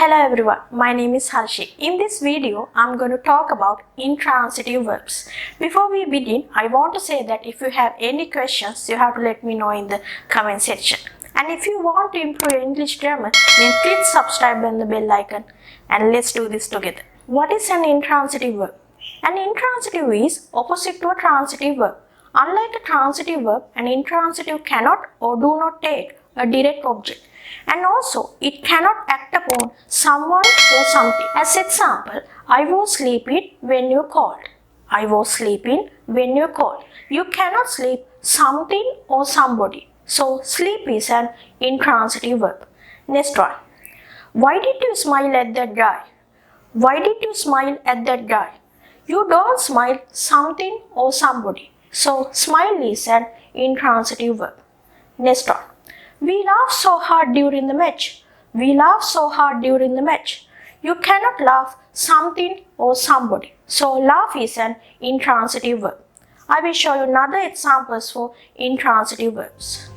Hello everyone, my name is Harshi. In this video, I'm going to talk about intransitive verbs. Before we begin, I want to say that if you have any questions, you have to let me know in the comment section. And if you want to improve your English grammar, then click subscribe and the bell icon and let's do this together. What is an intransitive verb? An intransitive is opposite to a transitive verb. Unlike a transitive verb, an intransitive cannot or do not take a direct object. And also, it cannot act upon someone or something. As example, I was sleeping when you called. I was sleeping when you called. You cannot sleep something or somebody. So, sleep is an intransitive verb. Next one. Why did you smile at that guy? Why did you smile at that guy? You don't smile something or somebody. So, smile is an intransitive verb. Next one. We laughed so hard during the match. We laughed so hard during the match. You cannot laugh something or somebody. So, laugh is an intransitive verb. I will show you another examples for intransitive verbs.